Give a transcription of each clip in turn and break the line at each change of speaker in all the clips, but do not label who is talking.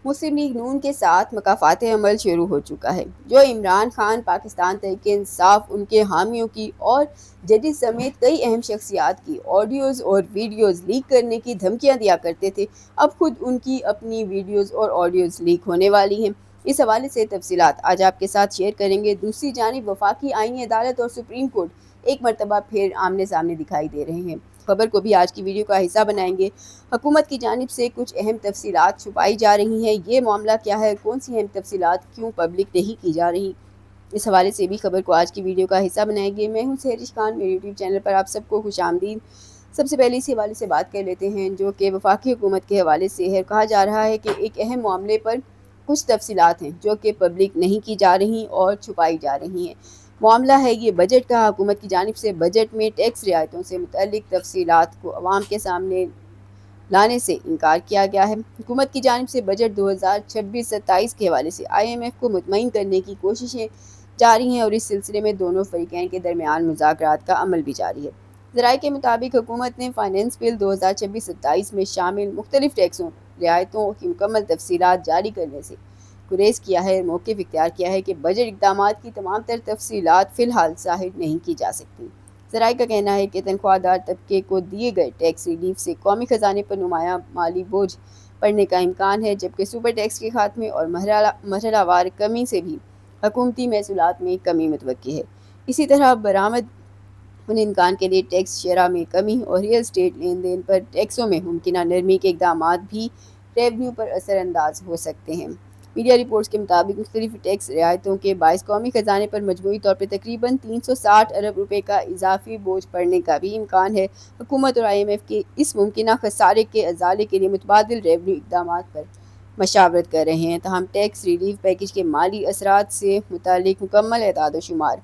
مسلم league نون کے ساتھ مکافات عمل شروع ہو چکا ہے، جو عمران خان، پاکستان تحریک انصاف، ان کے حامیوں کی اور ججز سمیت کئی اہم شخصیات کی آڈیوز اور ویڈیوز لیک کرنے کی دھمکیاں دیا کرتے تھے، اب خود ان کی اپنی ویڈیوز اور آڈیوز لیک ہونے والی ہیں۔ اس حوالے سے تفصیلات آج آپ کے ساتھ شیئر کریں گے۔ دوسری جانب وفاقی آئینی عدالت اور سپریم کورٹ ایک مرتبہ پھر آمنے سامنے دکھائی دے رہے ہیں۔ خبر کو بھی آج کی ویڈیو کا حصہ بنائیں گے۔ حکومت کی جانب سے کچھ اہم تفصیلات چھپائی جا رہی ہیں، یہ معاملہ کیا ہے، کون سی اہم تفصیلات کیوں پبلک نہیں کی جا رہی، اس حوالے سے بھی خبر کو آج کی ویڈیو کا حصہ بنائیں گے۔ میں ہوں سحرش خان، میرے یوٹیوب چینل پر آپ سب کو خوش آمدید۔ سب سے پہلے اس حوالے سے بات کر لیتے ہیں جو کہ وفاقی حکومت کے حوالے سے ہے۔ کہا جا رہا ہے کہ ایک اہم معاملے پر کچھ تفصیلات ہیں جو کہ پبلک نہیں کی جا رہی اور چھپائی جا رہی ہیں۔ معاملہ ہے یہ بجٹ کا۔ حکومت کی جانب سے بجٹ میں ٹیکس رعایتوں سے متعلق تفصیلات کو عوام کے سامنے لانے سے انکار کیا گیا ہے۔ حکومت کی جانب سے بجٹ 2026-27 کے حوالے سے IMF کو مطمئن کرنے کی کوششیں جاری ہیں اور اس سلسلے میں دونوں فریقین کے درمیان مذاکرات کا عمل بھی جاری ہے۔ ذرائع کے مطابق حکومت نے فائنانس بل 2026-27 میں شامل مختلف ٹیکسوں رعایتوں کی مکمل تفصیلات جاری کرنے سے گریز کیا ہے، موقف اختیار کیا ہے کہ بجٹ اقدامات کی تمام تر تفصیلات فی الحال ظاہر نہیں کی جا سکتی۔ ذرائع کا کہنا ہے کہ تنخواہ دار طبقے کو دیے گئے ٹیکس ریلیف سے قومی خزانے پر نمایاں مالی بوجھ پڑنے کا امکان ہے، جبکہ سپر ٹیکس کے خاتمے اور مرحلہ وار کمی سے بھی حکومتی محصولات میں کمی متوقع ہے۔ اسی طرح برآمد کنندگان کے لیے ٹیکس شرح میں کمی اور ریئل اسٹیٹ لین دین پر ٹیکسوں میں ممکنہ نرمی کے اقدامات بھی ریونیو پر اثر انداز ہو سکتے ہیں۔ میڈیا رپورٹس کے مطابق مختلف ٹیکس رعایتوں کے باعث قومی خزانے پر مجموعی طور پر تقریباً 360 ارب روپے کا اضافی بوجھ پڑنے کا بھی امکان ہے۔ حکومت اور IMF کے اس ممکنہ خسارے کے ازالے کے لیے متبادل ریونیو اقدامات پر مشاورت کر رہے ہیں، تاہم ٹیکس ریلیف پیکیج کے مالی اثرات سے متعلق مکمل اعداد و شمار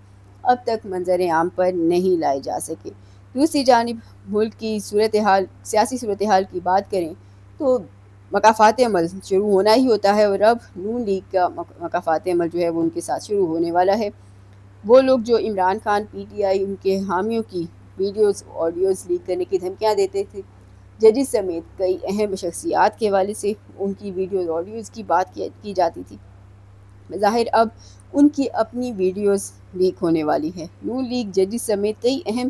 اب تک منظر عام پر نہیں لائے جا سکے۔ دوسری جانب ملک کی سیاسی صورتحال کی بات کریں تو مکافات عمل شروع ہونا ہی ہوتا ہے، اور اب نون لیگ کا مکافات عمل جو ہے وہ ان کے ساتھ شروع ہونے والا ہے۔ وہ لوگ جو عمران خان، PTI، ان کے حامیوں کی ویڈیوز آڈیوز لیک کرنے کی دھمکیاں دیتے تھے، ججز سمیت کئی اہم شخصیات کے حوالے سے ان کی ویڈیوز آڈیوز کی بات کی جاتی تھی، بظاہر اب ان کی اپنی ویڈیوز لیک ہونے والی ہے۔ نون لیگ ججز سمیت کئی اہم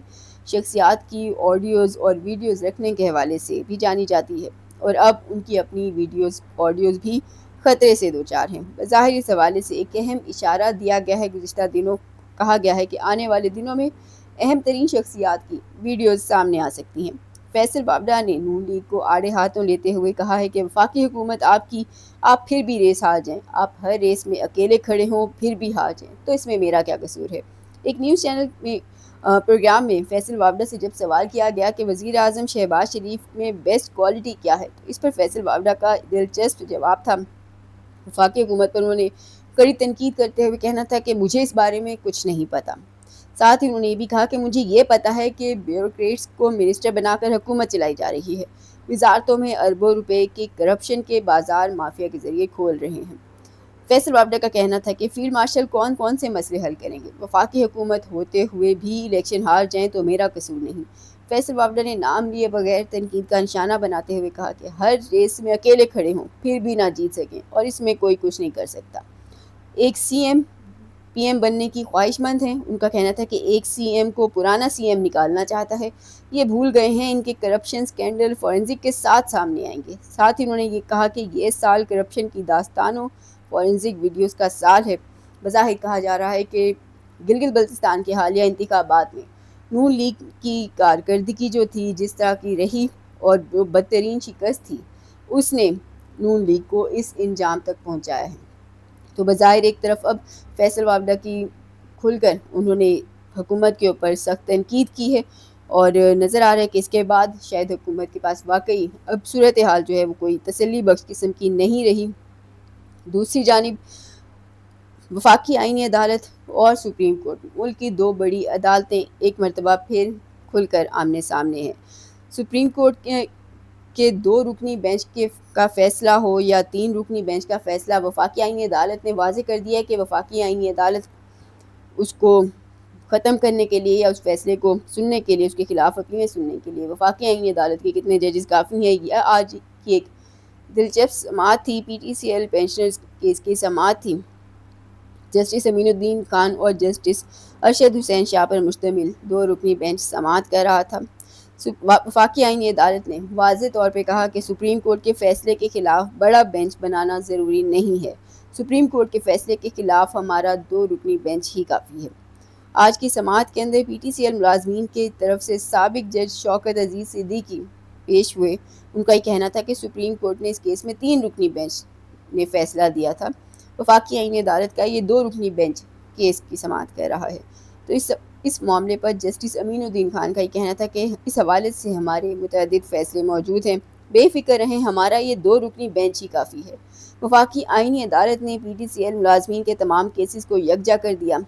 شخصیات کی آڈیوز اور ویڈیوز رکھنے کے حوالے سے بھی جانی جاتی ہے، اور اب ان کی اپنی ویڈیوز آڈیوز بھی خطرے سے دوچار ہیں۔ بظاہر اس حوالے سے ایک اہم اشارہ دیا گیا ہے۔ گزشتہ دنوں کہا گیا ہے کہ آنے والے دنوں میں اہم ترین شخصیات کی ویڈیوز سامنے آ سکتی ہیں۔ فیصل وابڈا نے نون لیگ کو آڑے ہاتھوں لیتے ہوئے کہا ہے کہ وفاقی حکومت آپ پھر بھی ریس ہار جائیں، آپ ہر ریس میں اکیلے کھڑے ہوں پھر بھی ہار جائیں تو اس میں میرا کیا قصور ہے۔ ایک نیوز چینل میں پروگرام میں فیصل وابڈا سے جب سوال کیا گیا کہ وزیر اعظم شہباز شریف میں بیسٹ کوالٹی کیا ہے، تو اس پر فیصل وابڈا کا دلچسپ جواب تھا۔ وفاقی حکومت پر انہوں نے کڑی تنقید کرتے ہوئے کہنا تھا کہ مجھے اس بارے میں کچھ نہیں پتا۔ ساتھ ہی انہوں نے یہ بھی کہا کہ مجھے یہ پتا ہے کہ بیوروکریٹس کو منسٹر بنا کر حکومت چلائی جا رہی ہے، وزارتوں میں اربوں روپے کے کرپشن کے بازار مافیا کے ذریعے کھول رہے ہیں۔ فیصل وابڈا کا کہنا تھا کہ فیلڈ مارشل کون سے مسئلے حل کریں گے، وفاقی حکومت ہوتے ہوئے بھی الیکشن ہار جائیں تو میرا قصور نہیں۔ فیصل وابڈا نے نام لیے بغیر تنقید کا نشانہ بناتے ہوئے کہا کہ ہر ریس میں اکیلے کھڑے ہوں پھر بھی نہ جیت سکیں اور اس میں کوئی کچھ نہیں کر سکتا۔ ایک PM بننے کی خواہش مند ہیں۔ ان کا کہنا تھا کہ ایک CM کو پرانا CM نکالنا چاہتا ہے، یہ بھول گئے ہیں ان کے کرپشن سکینڈل فورینزک کے ساتھ سامنے آئیں گے۔ ساتھ ہی انہوں نے یہ کہا کہ یہ سال کرپشن کی داستانوں فورینزک ویڈیوز کا سال ہے۔ بظاہر کہا جا رہا ہے کہ گلگت بلتستان کے حالیہ انتخابات میں نون لیگ کی کارکردگی جو تھی، جس طرح کی رہی اور جو بدترین شکست تھی، اس نے نون لیگ کو اس انجام تک پہنچایا ہے۔ تو بظاہر ایک طرف اب فیصل وابڈا کی کھل کر انہوں نے حکومت کے اوپر سخت تنقید کی ہے، اور نظر آ رہا ہے کہ اس کے بعد شاید حکومت کے پاس واقعی اب صورتحال جو ہے وہ کوئی تسلی بخش قسم کی نہیں رہی۔ دوسری جانب وفاقی آئینی عدالت اور سپریم کورٹ، ملک کی دو بڑی عدالتیں ایک مرتبہ پھر کھل کر آمنے سامنے ہیں۔ سپریم کورٹ کے 2 رکنی بینچ کا فیصلہ ہو یا 3 رکنی بینچ کا فیصلہ، وفاقی آئینی عدالت نے واضح کر دیا ہے کہ وفاقی آئینی عدالت اس کو ختم کرنے کے لیے یا اس فیصلے کو سننے کے لیے، اس کے خلاف اپیلیں سننے کے لیے وفاقی آئینی عدالت کے کتنے ججز کافی ہیں، یہ آج کی ایک دلچسپ سماعت تھی۔ P T C L pensioners case کی سماعت تھی۔ جسٹس امین الدین خان اور جسٹس ارشد حسین شاہ پر مشتمل 2 رکنی بینچ سماعت کر رہا تھا۔ وفاقی آئینی عدالت نے واضح طور پہ کہا کہ سپریم کورٹ کے فیصلے کے خلاف بڑا بینچ بنانا ضروری نہیں ہے۔ سپریم کورٹ کے فیصلے کے خلاف ہمارا 2 رکنی بینچ ہی کافی ہے۔ آج کی سماعت کے اندر پی ٹی سی ایل ملازمین کی طرف سے سابق جج شوکت عزیز صدیقی پیش ہوئے۔ ان کا یہ کہنا تھا کہ سپریم کورٹ نے اس کیس میں 3 رکنی بینچ نے فیصلہ دیا تھا۔ وفاقی آئینی عدالت کا یہ 2 رکنی بینچ کیس کی سماعت کر رہا ہے۔ تو اس معاملے پر جسٹس امین الدین خان کا یہ کہنا تھا کہ اس حوالے سے ہمارے متعدد فیصلے موجود ہیں، بے فکر رہیں، ہمارا یہ 2 رکنی بینچ ہی کافی ہے۔ وفاقی آئینی عدالت نے پی ٹی سی ایل ملازمین کے تمام کیسز کو یکجا کر دیا۔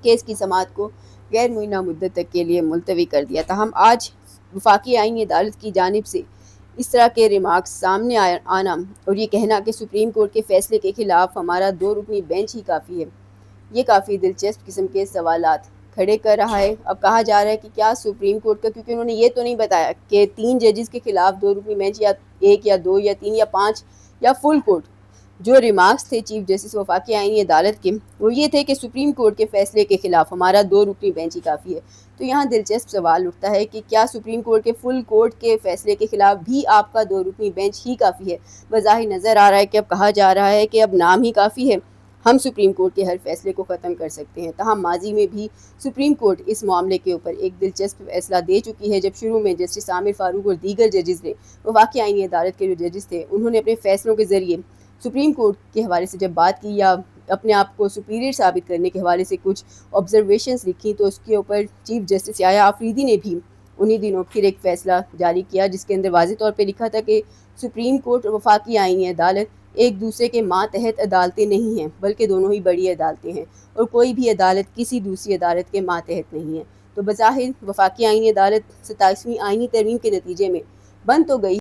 کیس کی سماعت کو غیر معینہ مدت تک کے لیے ملتوی کر دیا۔ تاہم آج وفاقی آئینی عدالت کی جانب سے اس طرح کے ریمارکس سامنے آنا اور یہ کہنا کہ سپریم کورٹ کے فیصلے کے خلاف ہمارا 2 رکنی بینچ ہی کافی ہے، یہ کافی دلچسپ قسم کے سوالات کھڑے کر رہا ہے۔ اب کہا جا رہا ہے کہ کیا سپریم کورٹ کا، کیونکہ انہوں نے یہ تو نہیں بتایا کہ 3 ججز کے خلاف 2 رکنی بینچ یا 1 یا 2 یا 3 یا 5 یا فل کورٹ، جو ریمارکس تھے چیف جسٹس وفاقی آئینی عدالت کے، وہ یہ تھے کہ سپریم کورٹ کے فیصلے کے خلاف ہمارا 2 رکنی بینچ ہی کافی ہے۔ تو یہاں دلچسپ سوال اٹھتا ہے کہ کیا سپریم کورٹ کے فل کورٹ کے فیصلے کے خلاف بھی آپ کا 2 رکنی بینچ ہی کافی ہے؟ بظاہر نظر آ رہا ہے کہ اب کہا جا رہا ہے کہ اب نام ہی کافی ہے، ہم سپریم کورٹ کے ہر فیصلے کو ختم کر سکتے ہیں۔ تاہم ماضی میں بھی سپریم کورٹ اس معاملے کے اوپر ایک دلچسپ فیصلہ دے چکی ہے، جب شروع میں جسٹس عامر فاروق اور دیگر ججز نے، وفاقی آئینی عدالت کے جو ججز تھے، انہوں نے اپنے فیصلوں کے ذریعے سپریم کورٹ کے حوالے سے جب بات کی یا اپنے آپ کو سپیریئر ثابت کرنے کے حوالے سے کچھ آبزرویشنز لکھی، تو اس کے اوپر چیف جسٹس یحییٰ آفریدی نے بھی انہی دنوں پھر ایک فیصلہ جاری کیا، جس کے اندر واضح طور پہ لکھا تھا کہ سپریم کورٹ اور وفاقی آئینی عدالت ایک دوسرے کے ماتحت عدالتیں نہیں ہیں، بلکہ دونوں ہی بڑی عدالتیں ہیں، اور کوئی بھی عدالت کسی دوسری عدالت کے ماتحت نہیں ہے۔ تو بظاہر وفاقی آئینی عدالت 27ویں آئینی ترمیم کے نتیجے میں بن تو گئی